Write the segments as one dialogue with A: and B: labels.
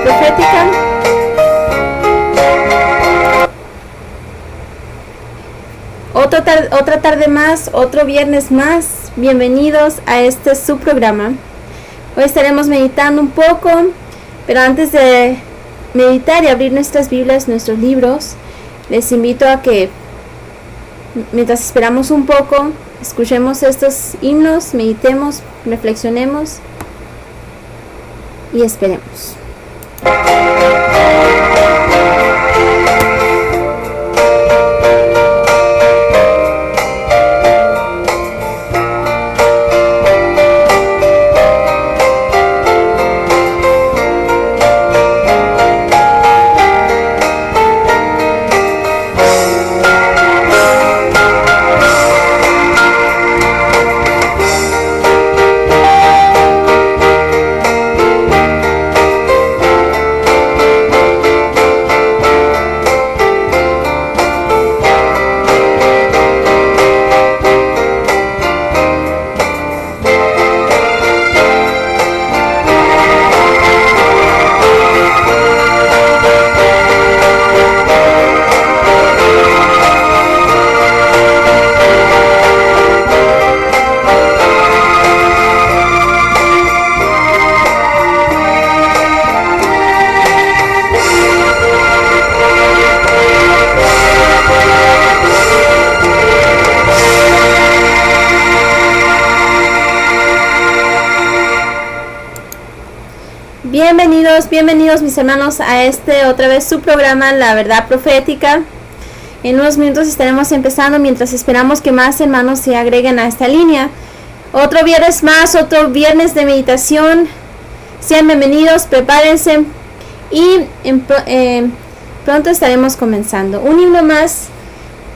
A: Profética. Otra tarde más, otro viernes más. Bienvenidos a este su programa. Hoy estaremos meditando un poco, pero antes de meditar y abrir nuestras Biblias, nuestros libros, les invito a que mientras esperamos un poco, escuchemos estos himnos, meditemos, reflexionemos y esperemos. Bienvenidos mis hermanos a otra vez su programa La Verdad Profética. En unos minutos estaremos empezando mientras esperamos que más hermanos se agreguen a esta línea. Otro viernes más, otro viernes de meditación. Sean bienvenidos, prepárense y pronto estaremos comenzando. Un himno más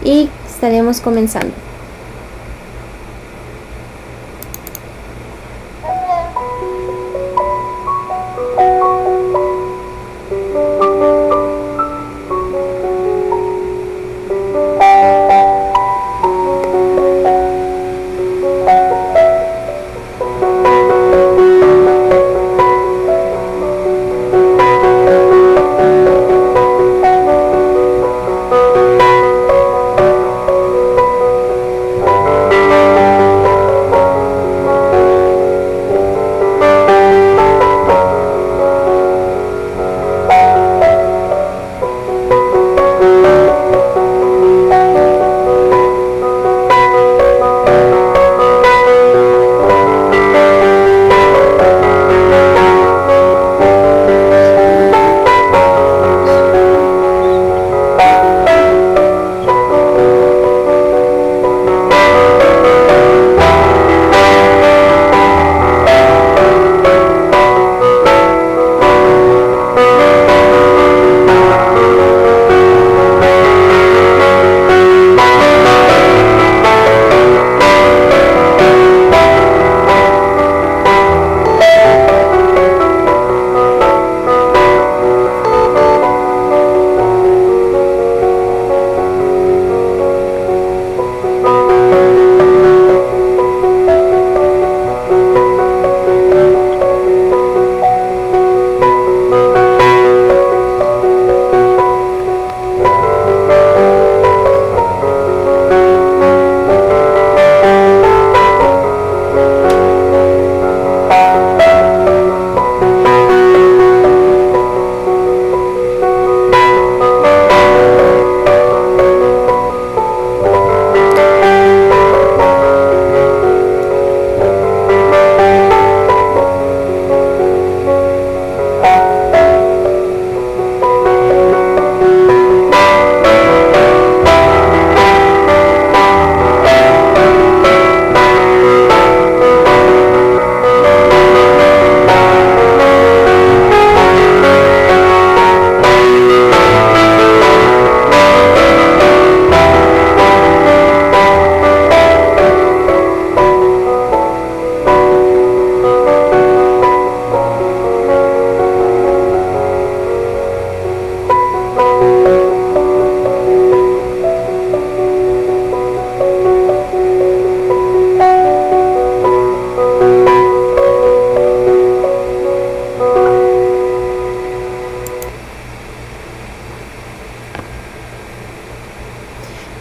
A: y estaremos comenzando.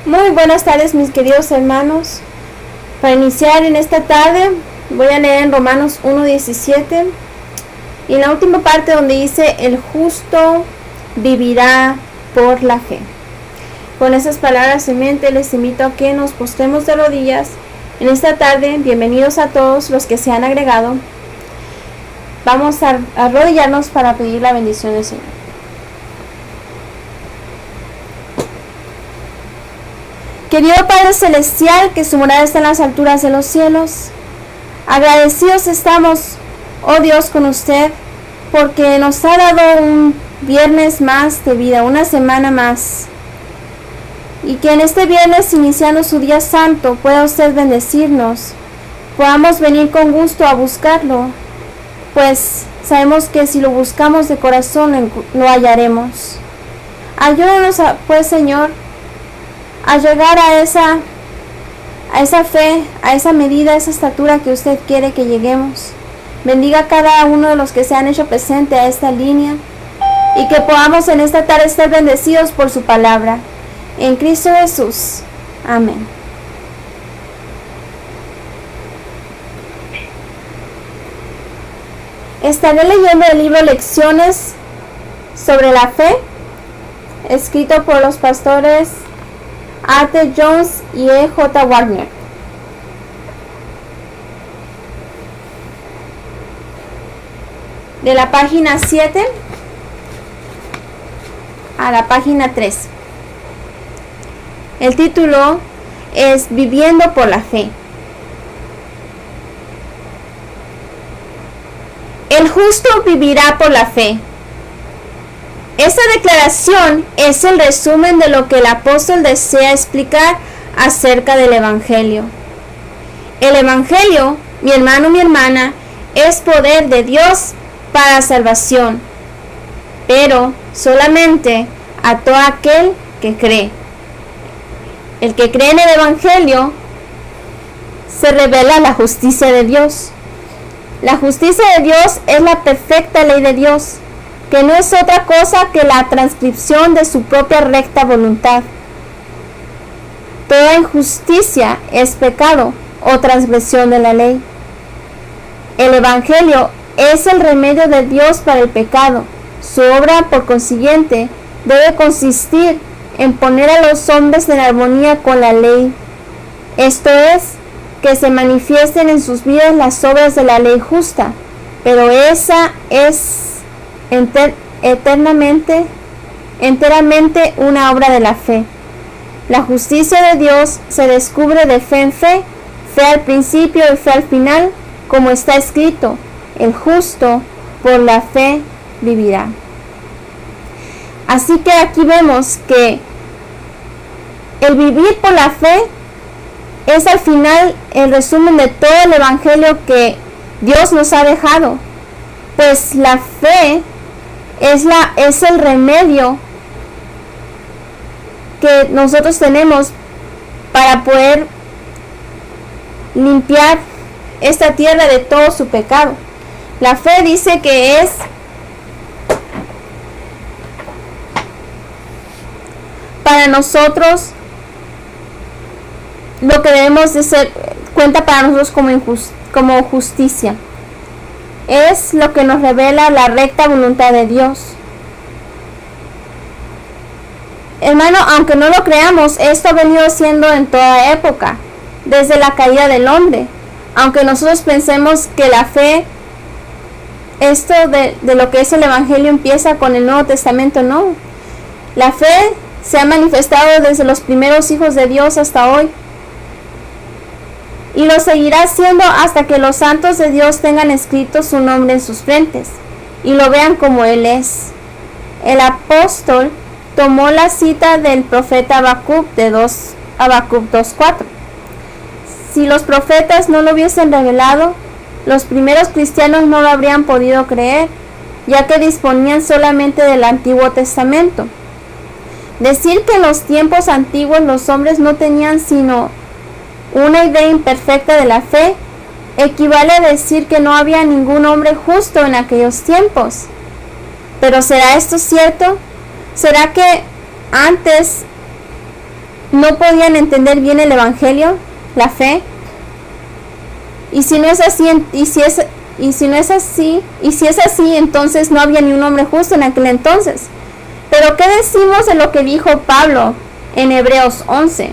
A: Muy buenas tardes, mis queridos hermanos. Para iniciar en esta tarde voy a leer en Romanos 1:17 y en la última parte donde dice: el justo vivirá por la fe. Con esas palabras en mente les invito a que nos postremos de rodillas en esta tarde. Bienvenidos a todos los que se han agregado. Vamos a arrodillarnos para pedir la bendición del Señor. Querido Padre Celestial, que su morada está en las alturas de los cielos, agradecidos estamos, oh Dios, con usted, porque nos ha dado un viernes más de vida, una semana más. Y que en este viernes, iniciando su día santo, pueda usted bendecirnos, podamos venir con gusto a buscarlo, pues sabemos que si lo buscamos de corazón lo hallaremos. Ayúdanos, pues, Señor, a llegar a esa fe, a esa medida, a esa estatura que usted quiere que lleguemos. Bendiga a cada uno de los que se han hecho presente a esta línea y que podamos en esta tarde ser bendecidos por su palabra. En Cristo Jesús. Amén. Estaré leyendo el libro Lecciones sobre la Fe, escrito por los pastores A.T. Jones y E.J. Wagner. De la página 7 a la página 3. El título es Viviendo por la Fe. El justo vivirá por la fe. Esta declaración es el resumen de lo que el apóstol desea explicar acerca del Evangelio. El Evangelio, mi hermano, mi hermana, es poder de Dios para salvación, pero solamente a todo aquel que cree. El que cree en el Evangelio se revela la justicia de Dios. La justicia de Dios es la perfecta ley de Dios, que no es otra cosa que la transcripción de su propia recta voluntad. Toda injusticia es pecado o transgresión de la ley. El Evangelio es el remedio de Dios para el pecado. Su obra, por consiguiente, debe consistir en poner a los hombres en armonía con la ley. Esto es, que se manifiesten en sus vidas las obras de la ley justa, pero esa es enteramente una obra de la fe. La justicia de Dios se descubre de fe en fe, fe al principio y fe al final, como está escrito: el justo por la fe vivirá. Así que aquí vemos que el vivir por la fe es al final el resumen de todo el Evangelio que Dios nos ha dejado, pues la fe es el remedio que nosotros tenemos para poder limpiar esta tierra de todo su pecado. La fe dice que es para nosotros lo que debemos de ser, cuenta para nosotros como justicia. Es lo que nos revela la recta voluntad de Dios. Hermano, aunque no lo creamos, esto ha venido siendo en toda época, desde la caída del hombre. Aunque nosotros pensemos que la fe, esto de lo que es el Evangelio empieza con el Nuevo Testamento, no. La fe se ha manifestado desde los primeros hijos de Dios hasta hoy. Y lo seguirá haciendo hasta que los santos de Dios tengan escrito su nombre en sus frentes y lo vean como Él es. El apóstol tomó la cita del profeta Habacuc de Habacuc 2:4. Si los profetas no lo hubiesen revelado, los primeros cristianos no lo habrían podido creer, ya que disponían solamente del Antiguo Testamento. Decir que en los tiempos antiguos los hombres no tenían sino una idea imperfecta de la fe equivale a decir que no había ningún hombre justo en aquellos tiempos. Pero ¿será esto cierto? ¿Será que antes no podían entender bien el evangelio, la fe. Y si no es así, entonces no había ni un hombre justo en aquel entonces. Pero ¿qué decimos de lo que dijo Pablo en Hebreos 11?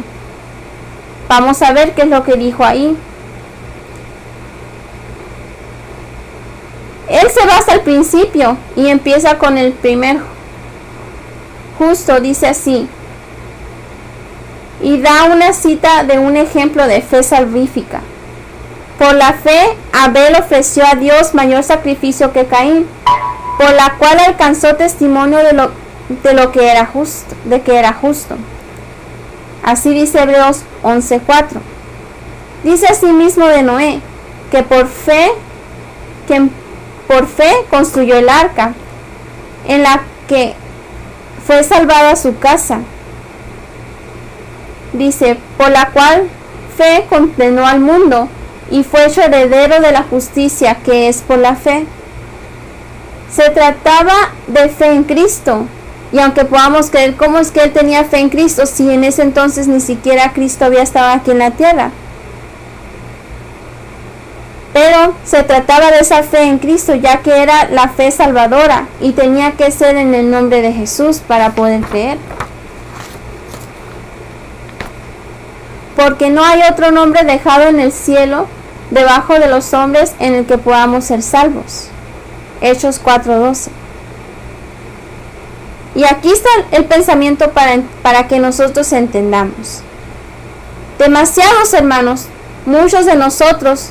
A: Vamos a ver qué es lo que dijo ahí. Él se va hasta el principio y empieza con el primer justo, dice así. Y da una cita de un ejemplo de fe salvífica. Por la fe, Abel ofreció a Dios mayor sacrificio que Caín, por la cual alcanzó testimonio de que era justo. Así dice Hebreos 11:4. Dice asimismo de Noé, que por fe construyó el arca, en la que fue salvada su casa. Dice, por la cual fe condenó al mundo y fue hecho heredero de la justicia que es por la fe. Se trataba de fe en Cristo, y aunque podamos creer cómo es que él tenía fe en Cristo si en ese entonces ni siquiera Cristo había estado aquí en la tierra, pero se trataba de esa fe en Cristo, ya que era la fe salvadora y tenía que ser en el nombre de Jesús para poder creer. Porque no hay otro nombre dejado en el cielo debajo de los hombres en el que podamos ser salvos. Hechos 4:12. Y aquí está el pensamiento para que nosotros entendamos. Demasiados hermanos, muchos de nosotros,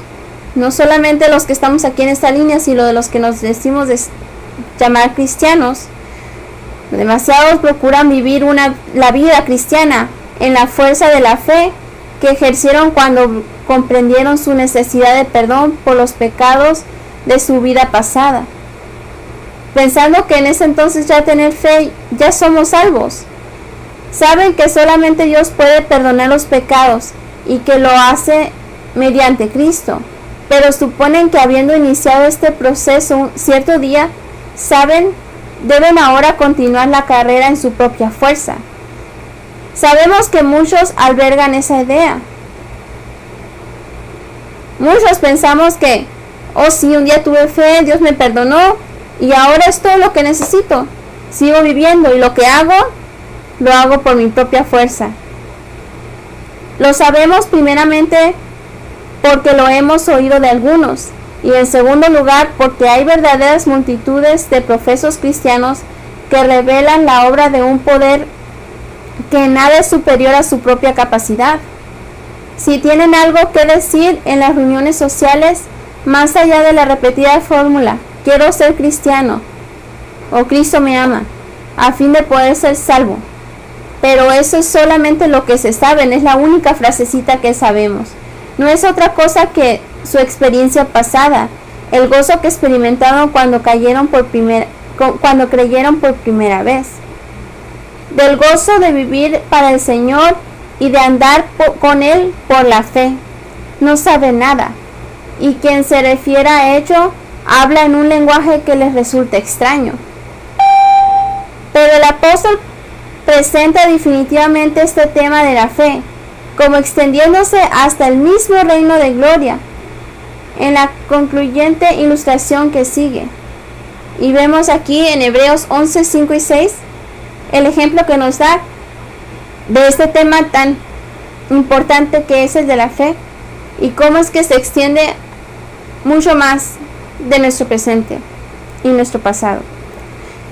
A: no solamente los que estamos aquí en esta línea, sino de los que nos decimos llamar cristianos, demasiados procuran vivir la vida cristiana en la fuerza de la fe que ejercieron cuando comprendieron su necesidad de perdón por los pecados de su vida pasada, pensando que en ese entonces ya tener fe ya somos salvos. Saben que solamente Dios puede perdonar los pecados y que lo hace mediante Cristo, pero suponen que habiendo iniciado este proceso cierto día, deben ahora continuar la carrera en su propia fuerza. Sabemos que muchos albergan esa idea. Muchos pensamos que, oh sí, un día tuve fe, Dios me perdonó y ahora es todo lo que necesito. Sigo viviendo y lo que hago, lo hago por mi propia fuerza. Lo sabemos primeramente porque lo hemos oído de algunos, y en segundo lugar porque hay verdaderas multitudes de profesos cristianos que revelan la obra de un poder que nada es superior a su propia capacidad. Si tienen algo que decir en las reuniones sociales, más allá de la repetida fórmula, quiero ser cristiano, o Cristo me ama, a fin de poder ser salvo. Pero eso es solamente lo que se sabe, es la única frasecita que sabemos. No es otra cosa que su experiencia pasada, el gozo que experimentaron cuando creyeron por primera vez. Del gozo de vivir para el Señor y de andar con Él por la fe. No sabe nada, y quien se refiera a ello habla en un lenguaje que les resulta extraño. Pero el apóstol presenta definitivamente este tema de la fe, como extendiéndose hasta el mismo reino de gloria, en la concluyente ilustración que sigue. Y vemos aquí en Hebreos 11, 5 y 6, el ejemplo que nos da de este tema tan importante que es el de la fe, y cómo es que se extiende mucho más de nuestro presente y nuestro pasado.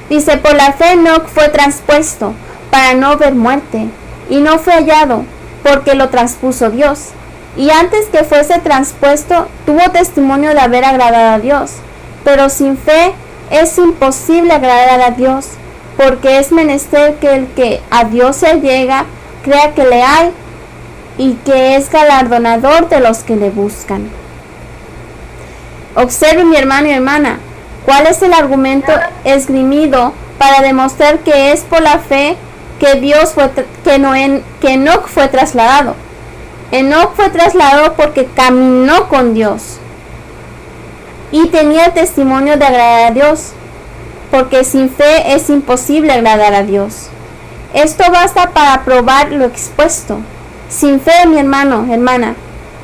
A: Dice, por la fe Enoc fue traspuesto para no ver muerte, y no fue hallado, porque lo traspuso Dios. Y antes que fuese traspuesto, tuvo testimonio de haber agradado a Dios. Pero sin fe es imposible agradar a Dios, porque es menester que el que a Dios se llega, crea que le hay, y que es galardonador de los que le buscan. Observe, mi hermano y hermana, cuál es el argumento esgrimido para demostrar que es por la fe que Enoc fue trasladado. Enoc fue trasladado porque caminó con Dios y tenía testimonio de agradar a Dios, porque sin fe es imposible agradar a Dios. Esto basta para probar lo expuesto. Sin fe, mi hermano, hermana,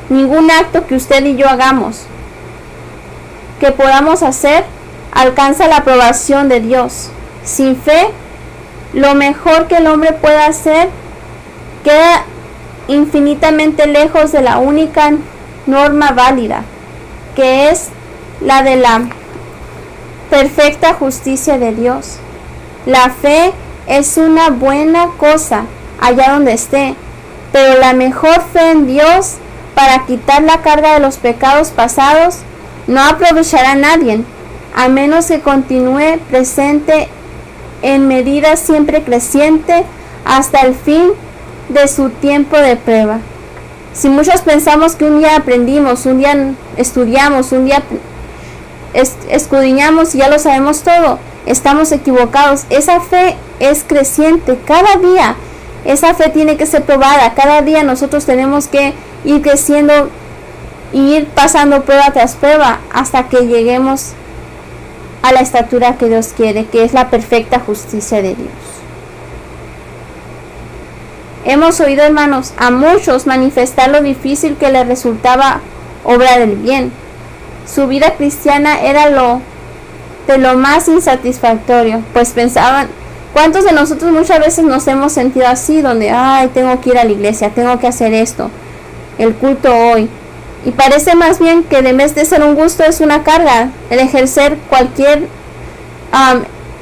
A: ningún acto que usted y yo hagamos, que podamos hacer, alcanza la aprobación de Dios. Sin fe, lo mejor que el hombre pueda hacer queda infinitamente lejos de la única norma válida, que es la de la perfecta justicia de Dios. La fe es una buena cosa allá donde esté, pero la mejor fe en Dios para quitar la carga de los pecados pasados no aprovechará a nadie, a menos que continúe presente en medida siempre creciente hasta el fin de su tiempo de prueba. Si muchos pensamos que un día aprendimos, un día estudiamos, un día escudriñamos y ya lo sabemos todo, estamos equivocados. Esa fe es creciente cada día. Esa fe tiene que ser probada. Cada día nosotros tenemos que ir creciendo y ir pasando prueba tras prueba hasta que lleguemos a la estatura que Dios quiere, que es la perfecta justicia de Dios. Hemos oído, hermanos, a muchos manifestar lo difícil que les resultaba obrar el bien. Su vida cristiana era de lo más insatisfactorio, pues pensaban, ¿cuántos de nosotros muchas veces nos hemos sentido así, donde, tengo que ir a la iglesia, tengo que hacer esto, el culto hoy? Y parece más bien que en vez de ser un gusto es una carga, el ejercer cualquier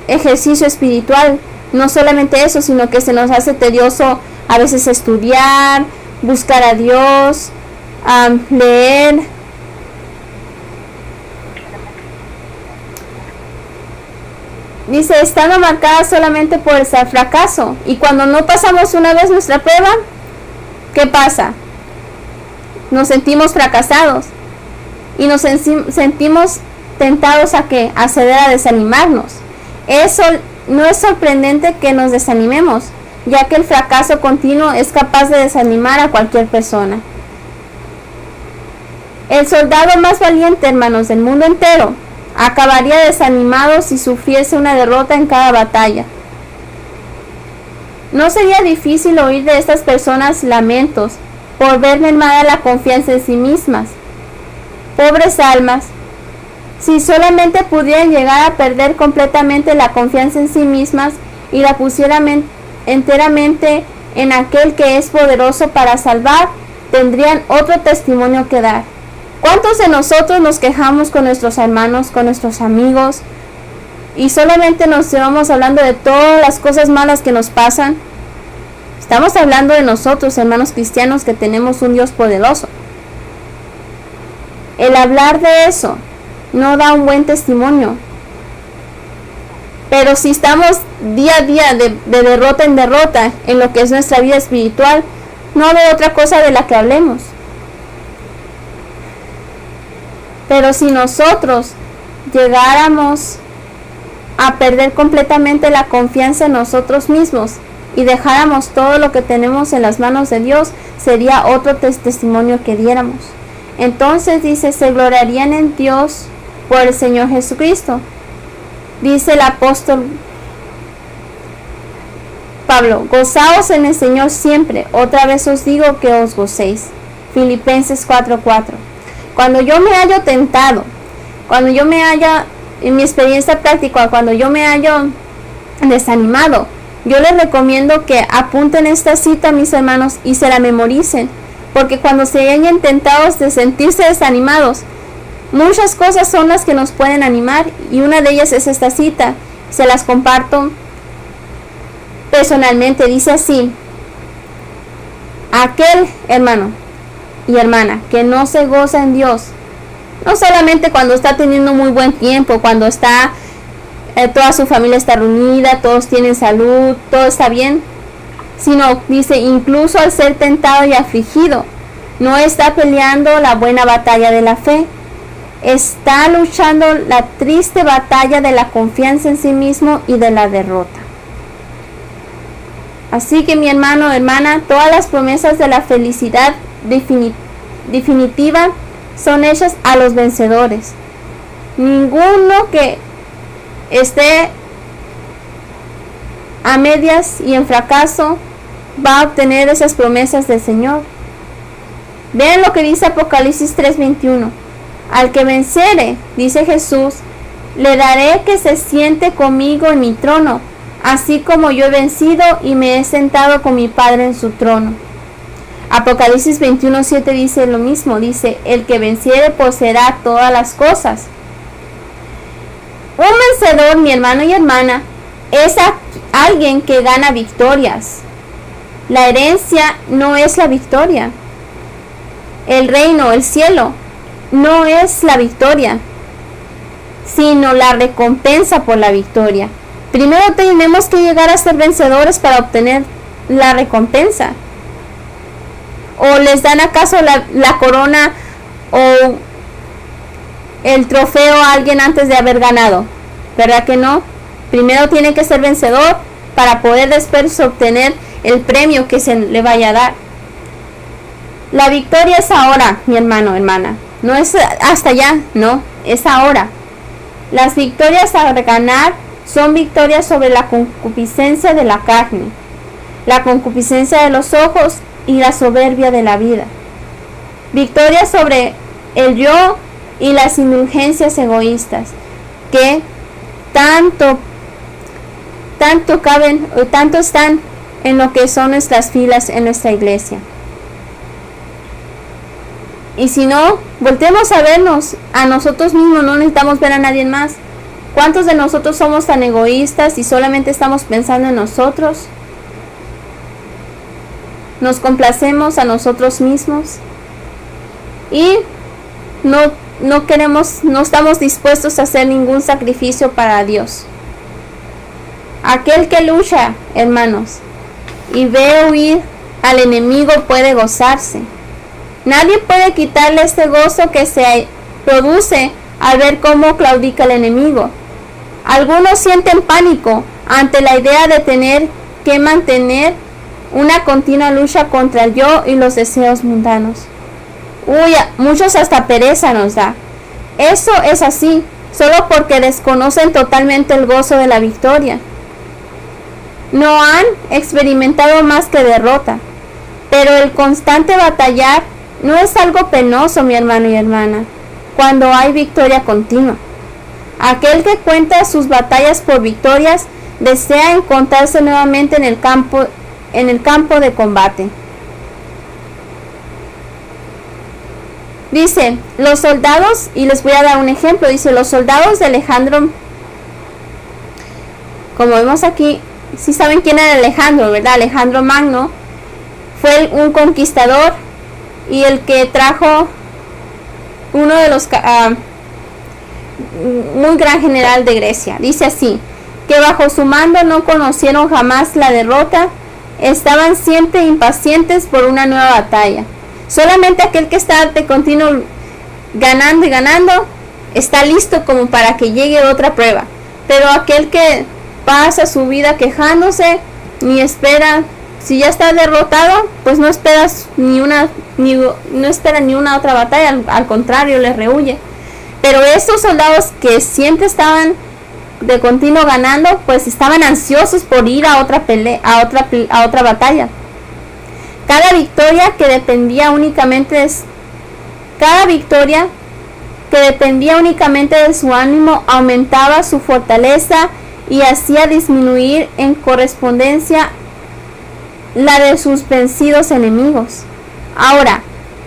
A: ejercicio espiritual. No solamente eso, sino que se nos hace tedioso a veces estudiar, buscar a Dios, leer. Dice, estando marcada solamente por el fracaso. Y cuando no pasamos una vez nuestra prueba, ¿qué pasa? Nos sentimos fracasados. Y nos sentimos tentados a ¿qué? A ceder, a desanimarnos. Eso no es sorprendente que nos desanimemos, ya que el fracaso continuo es capaz de desanimar a cualquier persona. El soldado más valiente, hermanos, del mundo entero, acabaría desanimado si sufriese una derrota en cada batalla. No sería difícil oír de estas personas lamentos por ver mermada la confianza en sí mismas. Pobres almas, si solamente pudieran llegar a perder completamente la confianza en sí mismas y la pusieran enteramente en aquel que es poderoso para salvar, tendrían otro testimonio que dar. ¿Cuántos de nosotros nos quejamos con nuestros hermanos, con nuestros amigos, y solamente nos llevamos hablando de todas las cosas malas que nos pasan? Estamos hablando de nosotros, hermanos cristianos, que tenemos un Dios poderoso. El hablar de eso no da un buen testimonio. Pero si estamos día a día de derrota en derrota en lo que es nuestra vida espiritual, no hay otra cosa de la que hablemos. Pero si nosotros llegáramos a perder completamente la confianza en nosotros mismos y dejáramos todo lo que tenemos en las manos de Dios, sería otro testimonio que diéramos. Entonces dice, se gloriarían en Dios por el Señor Jesucristo. Dice el apóstol Pablo, gozaos en el Señor siempre. Otra vez os digo que os gocéis. Filipenses 4:4. Cuando yo me hallo tentado, cuando yo me hallo en mi experiencia práctica, cuando yo me hallo desanimado, yo les recomiendo que apunten esta cita, mis hermanos, y se la memoricen, porque cuando se hallen tentados de sentirse desanimados, muchas cosas son las que nos pueden animar, y una de ellas es esta cita. Se las comparto personalmente. Dice así: aquel hermano y hermana que no se goza en Dios, no solamente cuando está teniendo muy buen tiempo, cuando está toda su familia está reunida, todos tienen salud, todo está bien, sino, dice, incluso al ser tentado y afligido, no está peleando la buena batalla de la fe, está luchando la triste batalla de la confianza en sí mismo y de la derrota. Así que, mi hermano, hermana, todas las promesas de la felicidad definitiva son hechas a los vencedores. Ninguno que esté a medias y en fracaso va a obtener esas promesas del Señor. Vean lo que dice Apocalipsis 3:21. Al que venciere, dice Jesús, le daré que se siente conmigo en mi trono, así como yo he vencido y me he sentado con mi Padre en su trono. Apocalipsis 21:7 dice lo mismo, dice, el que venciere poseerá todas las cosas. Un vencedor, mi hermano y hermana, es alguien que gana victorias. La herencia no es la victoria. El reino, el cielo, no es la victoria, sino la recompensa por la victoria. Primero tenemos que llegar a ser vencedores para obtener la recompensa. ¿O les dan acaso la corona o el trofeo a alguien antes de haber ganado? ¿Verdad que no? Primero tiene que ser vencedor para poder después obtener el premio que se le vaya a dar. La victoria es ahora, mi hermano, hermana. No es hasta allá, no, es ahora. Las victorias a ganar son victorias sobre la concupiscencia de la carne, la concupiscencia de los ojos y la soberbia de la vida. Victorias sobre el yo y las indulgencias egoístas que tanto están en lo que son nuestras filas en nuestra iglesia. Y si no, volteemos a vernos a nosotros mismos, no necesitamos ver a nadie más. ¿Cuántos de nosotros somos tan egoístas y solamente estamos pensando en nosotros? Nos complacemos a nosotros mismos y no estamos dispuestos a hacer ningún sacrificio para Dios. Aquel que lucha, hermanos, y ve huir al enemigo puede gozarse. Nadie puede quitarle este gozo que se produce al ver cómo claudica el enemigo. Algunos sienten pánico ante la idea de tener que mantener una continua lucha contra el yo y los deseos mundanos. Muchos hasta pereza nos da. Eso es así, solo porque desconocen totalmente el gozo de la victoria. No han experimentado más que derrota, pero el constante batallar no es algo penoso, mi hermano y hermana, cuando hay victoria continua. Aquel que cuenta sus batallas por victorias desea encontrarse nuevamente en el campo de combate. Dice, los soldados, y les voy a dar un ejemplo, dice, los soldados de Alejandro, como vemos aquí, sí saben quién era Alejandro, ¿verdad? Alejandro Magno fue un conquistador y el que trajo uno de los muy gran general de Grecia. Dice así, que bajo su mando no conocieron jamás la derrota, estaban siempre impacientes por una nueva batalla. Solamente aquel que está de continuo ganando y ganando está listo como para que llegue otra prueba, pero aquel que pasa su vida quejándose ni espera, si ya está derrotado, pues no espera ni una otra batalla, al contrario, le rehuye. Pero estos soldados que siempre estaban de continuo ganando, pues estaban ansiosos por ir a otra pelea, a otra batalla. Cada victoria que dependía únicamente de su ánimo aumentaba su fortaleza y hacía disminuir en correspondencia la de sus vencidos enemigos. Ahora,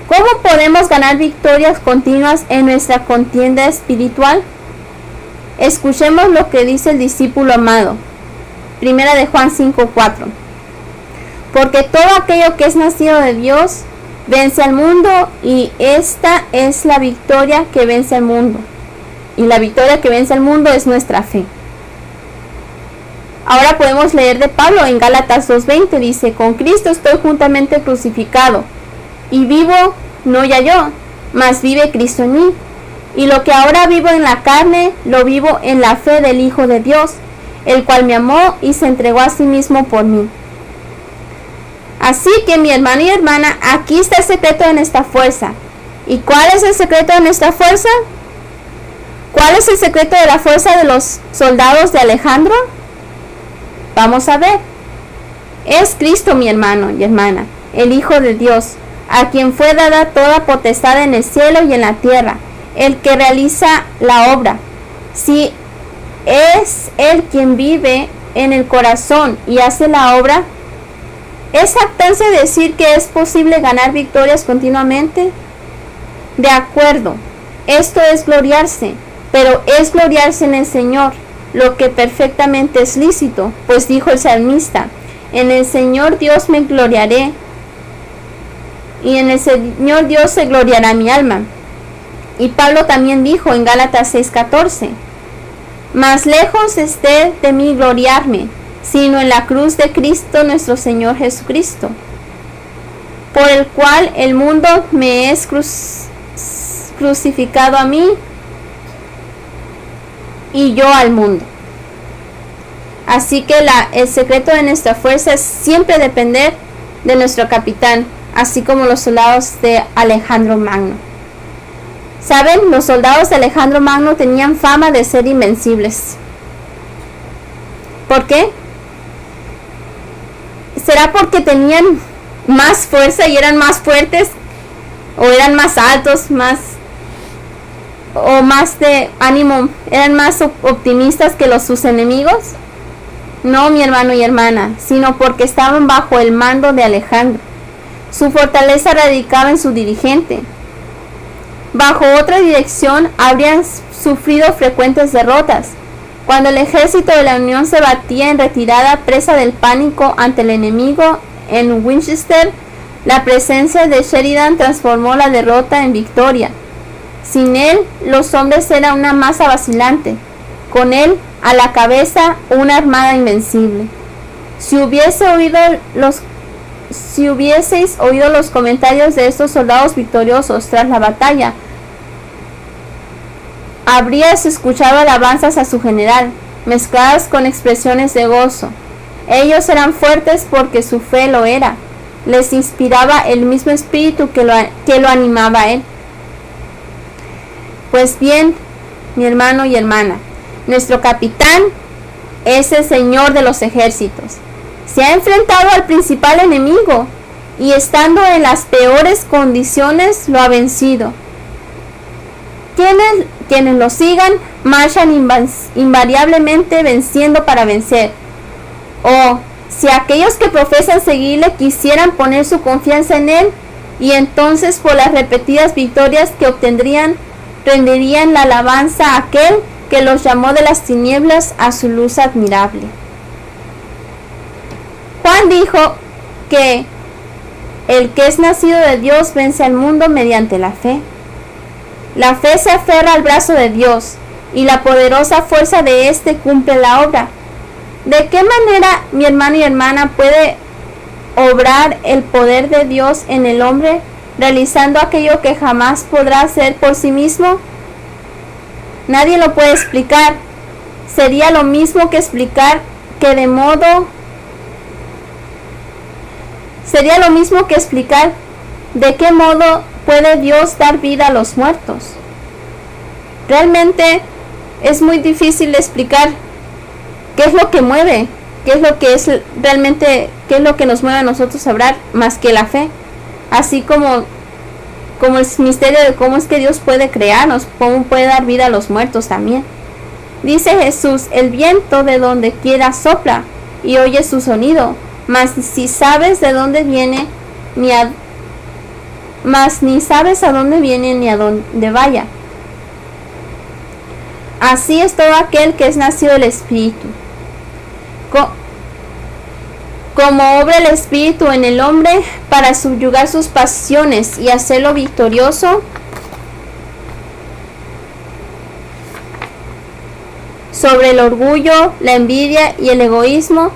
A: ¿cómo podemos ganar victorias continuas en nuestra contienda espiritual? Escuchemos lo que dice el discípulo amado. Primera de Juan 5:4. Porque todo aquello que es nacido de Dios vence al mundo, y esta es la victoria que vence al mundo. Y la victoria que vence al mundo es nuestra fe. Ahora podemos leer de Pablo en Gálatas 2:20, dice, con Cristo estoy juntamente crucificado, y vivo no ya yo, mas vive Cristo en mí. Y lo que ahora vivo en la carne, lo vivo en la fe del Hijo de Dios, el cual me amó y se entregó a sí mismo por mí. Así que mi hermano y hermana, aquí está el secreto de nuestra fuerza. ¿Y cuál es el secreto de nuestra fuerza? ¿Cuál es el secreto de la fuerza de los soldados de Alejandro? Vamos a ver. Es Cristo, mi hermano y hermana, el Hijo de Dios, a quien fue dada toda potestad en el cielo y en la tierra, el que realiza la obra. Si es Él quien vive en el corazón y hace la obra, ¿es jactarse decir que es posible ganar victorias continuamente? De acuerdo, esto es gloriarse, pero es gloriarse en el Señor, lo que perfectamente es lícito, pues dijo el salmista: en el Señor Dios me gloriaré, y en el Señor Dios se gloriará mi alma. Y Pablo también dijo en Gálatas 6:14: más lejos esté de mí gloriarme, sino en la cruz de Cristo nuestro Señor Jesucristo, por el cual el mundo me es crucificado a mí y yo al mundo. Así que el secreto de nuestra fuerza es siempre depender de nuestro capitán, así como los soldados de Alejandro Magno. ¿Saben? Los soldados de Alejandro Magno tenían fama de ser invencibles. ¿Por qué? ¿Será porque tenían más fuerza y eran más fuertes? ¿O eran más altos, más de ánimo, eran más optimistas que sus enemigos? No, mi hermano y hermana, sino porque estaban bajo el mando de Alejandro. Su fortaleza radicaba en su dirigente. Bajo otra dirección habrían sufrido frecuentes derrotas. Cuando el ejército de la Unión se batía en retirada, presa del pánico ante el enemigo en Winchester, la presencia de Sheridan transformó la derrota en victoria. Sin él, los hombres eran una masa vacilante. Con él, a la cabeza, una armada invencible. Si hubieseis oído los comentarios de estos soldados victoriosos tras la batalla, habrías escuchado alabanzas a su general, mezcladas con expresiones de gozo. Ellos eran fuertes porque su fe lo era. Les inspiraba el mismo espíritu que lo animaba a él. Pues bien, mi hermano y hermana, nuestro capitán es el Señor de los ejércitos. Se ha enfrentado al principal enemigo y estando en las peores condiciones lo ha vencido. Quienes lo sigan marchan invariablemente venciendo para vencer. O si aquellos que profesan seguirle quisieran poner su confianza en él, y entonces por las repetidas victorias que obtendrían, rendirían la alabanza a aquel que los llamó de las tinieblas a su luz admirable. Juan dijo que el que es nacido de Dios vence al mundo mediante la fe. La fe se aferra al brazo de Dios y la poderosa fuerza de éste cumple la obra. ¿De qué manera, mi hermano y hermana, puede obrar el poder de Dios en el hombre, realizando aquello que jamás podrá hacer por sí mismo? Nadie lo puede explicar. Sería lo mismo que explicar de qué modo puede Dios dar vida a los muertos. Realmente es muy difícil explicar qué es lo que mueve, qué es lo que nos mueve a nosotros a obrar más que la fe, así como el misterio de cómo es que Dios puede crearnos, cómo puede dar vida a los muertos también. Dice Jesús: el viento de donde quiera sopla y oye su sonido, mas ni sabes a dónde viene ni a dónde vaya. Así es todo aquel que es nacido del Espíritu. Como obra el Espíritu en el hombre para subyugar sus pasiones y hacerlo victorioso sobre el orgullo, la envidia y el egoísmo,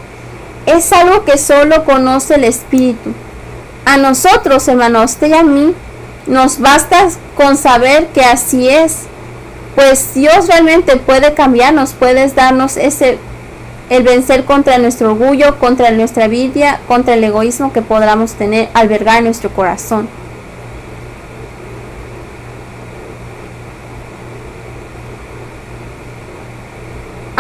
A: es algo que solo conoce el Espíritu. A nosotros, hermanos, y a mí, nos basta con saber que así es, pues Dios realmente puede cambiarnos, puede darnos el vencer contra nuestro orgullo, contra nuestra envidia, contra el egoísmo que podamos albergar en nuestro corazón.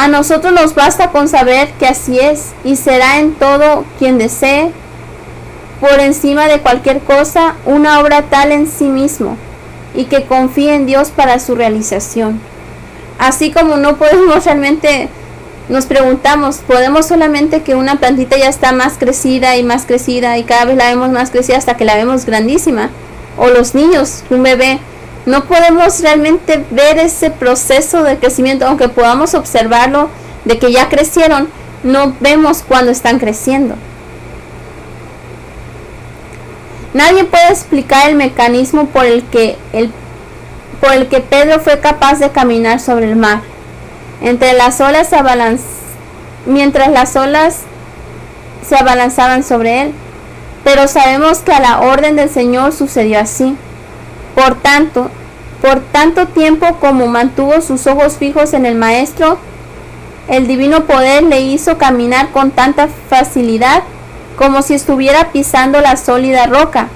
A: A nosotros nos basta con saber que así es, y será en todo quien desee, por encima de cualquier cosa, una obra tal en sí mismo, y que confíe en Dios para su realización. Así como no podemos realmente, nos preguntamos, ¿podemos solamente que una plantita ya está más crecida y cada vez la vemos más crecida hasta que la vemos grandísima? O los niños, un bebé, no podemos realmente ver ese proceso de crecimiento, aunque podamos observarlo de que ya crecieron, no vemos cuando están creciendo. Nadie puede explicar el mecanismo por el que Pedro fue capaz de caminar sobre el mar. Mientras las olas se abalanzaban sobre él. Pero sabemos que a la orden del Señor sucedió así. Por tanto tiempo como mantuvo sus ojos fijos en el Maestro, el divino poder le hizo caminar con tanta facilidad como si estuviera pisando la sólida roca.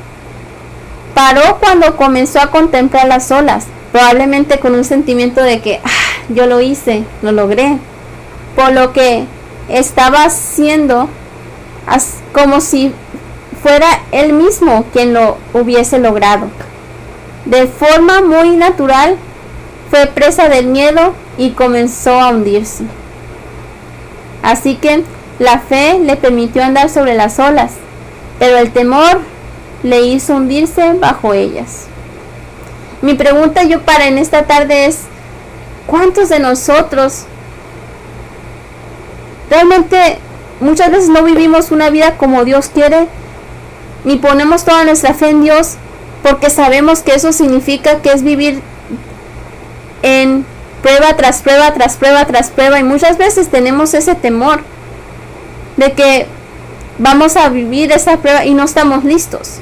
A: Paró cuando comenzó a contemplar las olas, probablemente con un sentimiento de que yo lo hice, lo logré, por lo que estaba haciendo como si fuera él mismo quien lo hubiese logrado. De forma muy natural, fue presa del miedo y comenzó a hundirse. Así que la fe le permitió andar sobre las olas, pero el temor le hizo hundirse bajo ellas. Mi pregunta para en esta tarde es, ¿cuántos de nosotros realmente muchas veces no vivimos una vida como Dios quiere, ni ponemos toda nuestra fe en Dios, porque sabemos que eso significa que es vivir en prueba tras prueba, tras prueba, tras prueba, y muchas veces tenemos ese temor de que vamos a vivir esa prueba y no estamos listos?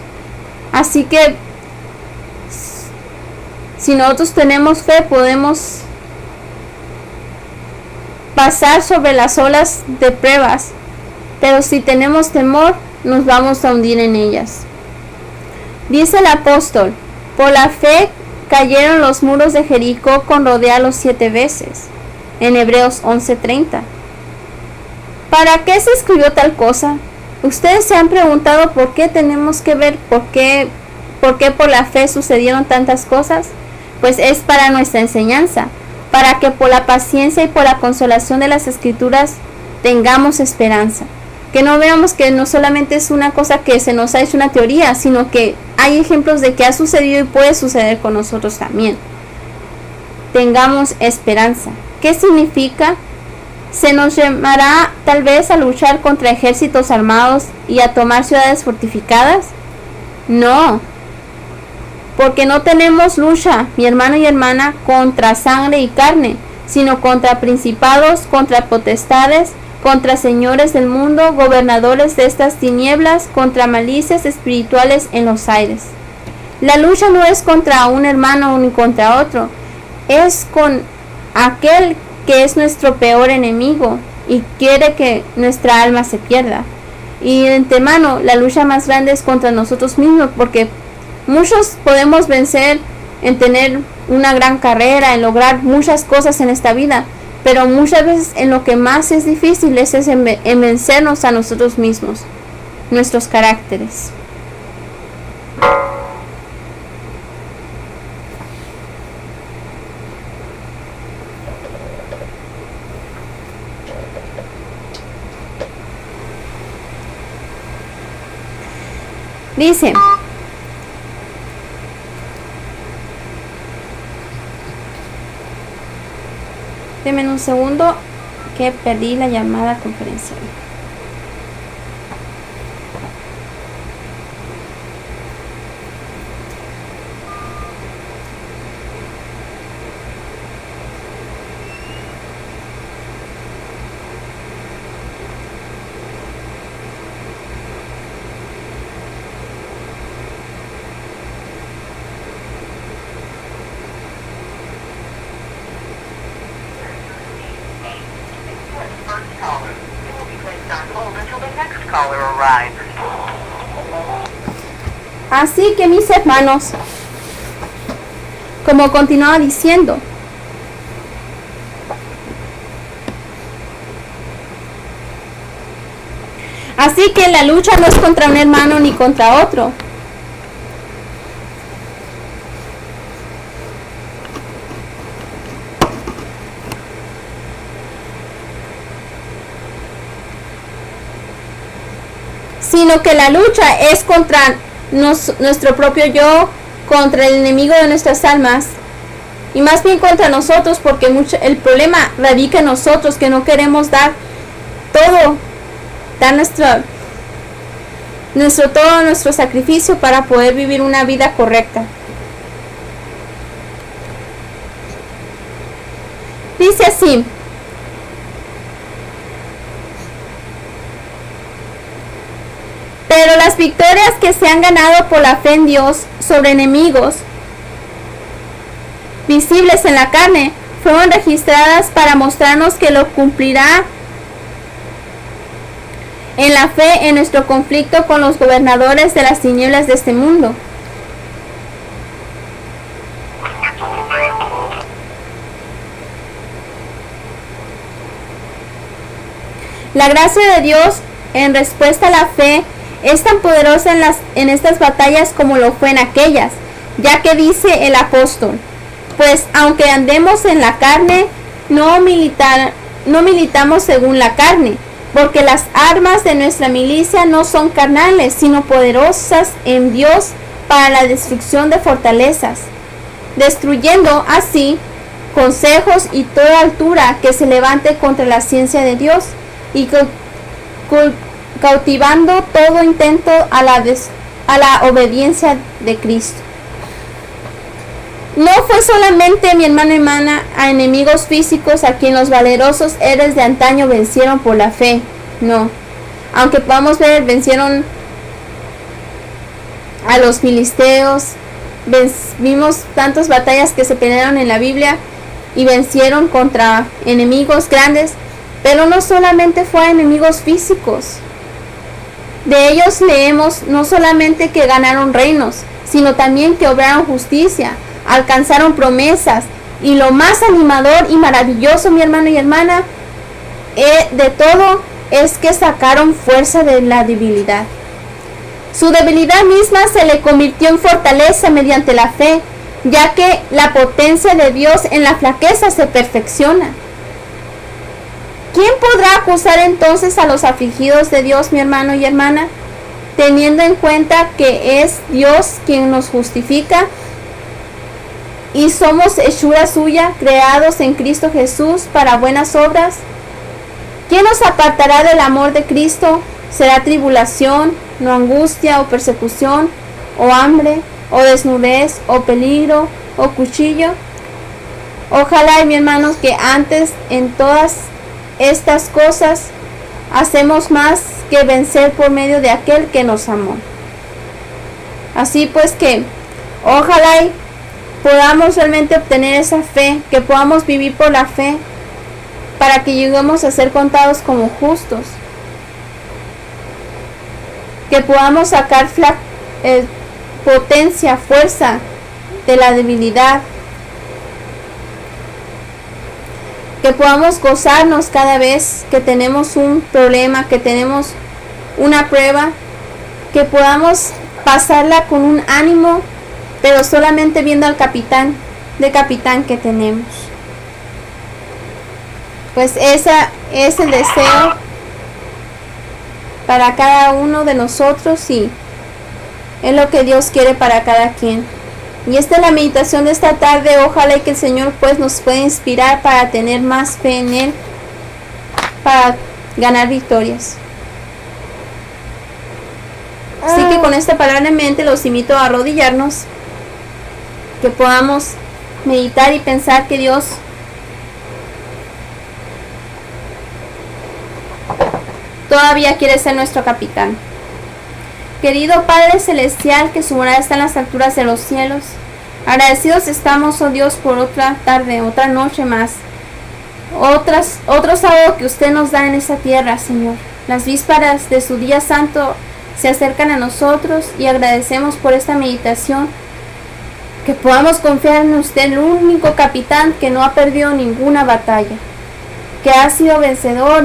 A: Así que si nosotros tenemos fe, podemos pasar sobre las olas de pruebas, pero si tenemos temor, nos vamos a hundir en ellas. Dice el apóstol, por la fe cayeron los muros de Jericó con rodearlos 7 veces, en Hebreos 11:30. ¿Para qué se escribió tal cosa? ¿Ustedes se han preguntado por qué tenemos que ver por qué por la fe sucedieron tantas cosas? Pues es para nuestra enseñanza, para que por la paciencia y por la consolación de las Escrituras tengamos esperanza. Que no veamos que no solamente es una cosa que se nos ha hecho una teoría, sino que hay ejemplos de que ha sucedido y puede suceder con nosotros también. Tengamos esperanza. ¿Qué significa? ¿Se nos llamará tal vez a luchar contra ejércitos armados y a tomar ciudades fortificadas? No, porque no tenemos lucha, mi hermano y hermana, contra sangre y carne, sino contra principados, contra potestades, contra señores del mundo, gobernadores de estas tinieblas, contra malicias espirituales en los aires. La lucha no es contra un hermano ni contra otro, es con aquel que es nuestro peor enemigo y quiere que nuestra alma se pierda. Y de antemano, la lucha más grande es contra nosotros mismos, porque muchos podemos vencer en tener una gran carrera, en lograr muchas cosas en esta vida, pero muchas veces en lo que más es difícil es en vencernos a nosotros mismos, nuestros caracteres. Dice, denme un segundo que perdí la llamada conferencial. Así que mis hermanos, como continuaba diciendo, Así que la lucha no es contra un hermano ni contra otro. Sino que la lucha es contra nuestro propio yo, contra el enemigo de nuestras almas, y más bien contra nosotros, porque el problema radica en nosotros, que no queremos dar nuestro sacrificio para poder vivir una vida correcta. Dice así: pero las victorias que se han ganado por la fe en Dios sobre enemigos visibles en la carne fueron registradas para mostrarnos que lo cumplirá en la fe en nuestro conflicto con los gobernadores de las tinieblas de este mundo. La gracia de Dios en respuesta a la fe es tan poderosa en estas batallas como lo fue en aquellas, ya que dice el apóstol: pues aunque andemos en la carne, no militamos según la carne, porque las armas de nuestra milicia no son carnales, sino poderosas en Dios para la destrucción de fortalezas, destruyendo así consejos y toda altura que se levante contra la ciencia de Dios, y cautivando todo intento a la obediencia de Cristo. No fue solamente, mi hermano y hermana, a enemigos físicos a quien los valerosos héroes de antaño vencieron por la fe. No. Aunque podamos ver, vencieron a los filisteos. Vimos tantas batallas que se pelearon en la Biblia y vencieron contra enemigos grandes. Pero no solamente fue a enemigos físicos. De ellos leemos no solamente que ganaron reinos, sino también que obraron justicia, alcanzaron promesas, y lo más animador y maravilloso, mi hermano y hermana, de todo es que sacaron fuerza de la debilidad. Su debilidad misma se le convirtió en fortaleza mediante la fe, ya que la potencia de Dios en la flaqueza se perfecciona. ¿Quién podrá acusar entonces a los afligidos de Dios, mi hermano y hermana? Teniendo en cuenta que es Dios quien nos justifica y somos hechura suya, creados en Cristo Jesús para buenas obras. ¿Quién nos apartará del amor de Cristo? ¿Será tribulación, no angustia o persecución, o hambre, o desnudez, o peligro, o cuchillo? Ojalá, mi hermanos, que antes en todas estas cosas hacemos más que vencer por medio de aquel que nos amó. Así pues que ojalá y podamos realmente obtener esa fe, que podamos vivir por la fe, para que lleguemos a ser contados como justos, que podamos sacar potencia, fuerza de la debilidad, que podamos gozarnos cada vez que tenemos un problema, que tenemos una prueba, que podamos pasarla con un ánimo, pero solamente viendo al capitán que tenemos. Pues ese es el deseo para cada uno de nosotros, y es lo que Dios quiere para cada quien. Y esta es la meditación de esta tarde. Ojalá que el Señor pues nos pueda inspirar para tener más fe en Él, para ganar victorias. Así que con esta palabra en mente los invito a arrodillarnos, que podamos meditar y pensar que Dios todavía quiere ser nuestro capitán. Querido Padre Celestial, que su morada está en las alturas de los cielos, agradecidos estamos, oh Dios, por otra tarde, otra noche más, otro sábado que usted nos da en esta tierra, Señor. Las vísperas de su día santo se acercan a nosotros y agradecemos por esta meditación, que podamos confiar en usted, el único capitán que no ha perdido ninguna batalla, que ha sido vencedor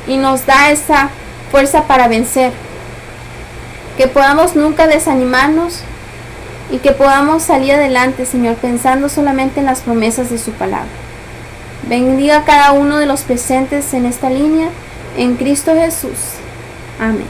A: y nos da esa fuerza para vencer, que podamos nunca desanimarnos y que podamos salir adelante, Señor, pensando solamente en las promesas de su palabra. Bendiga a cada uno de los presentes en esta línea, en Cristo Jesús. Amén.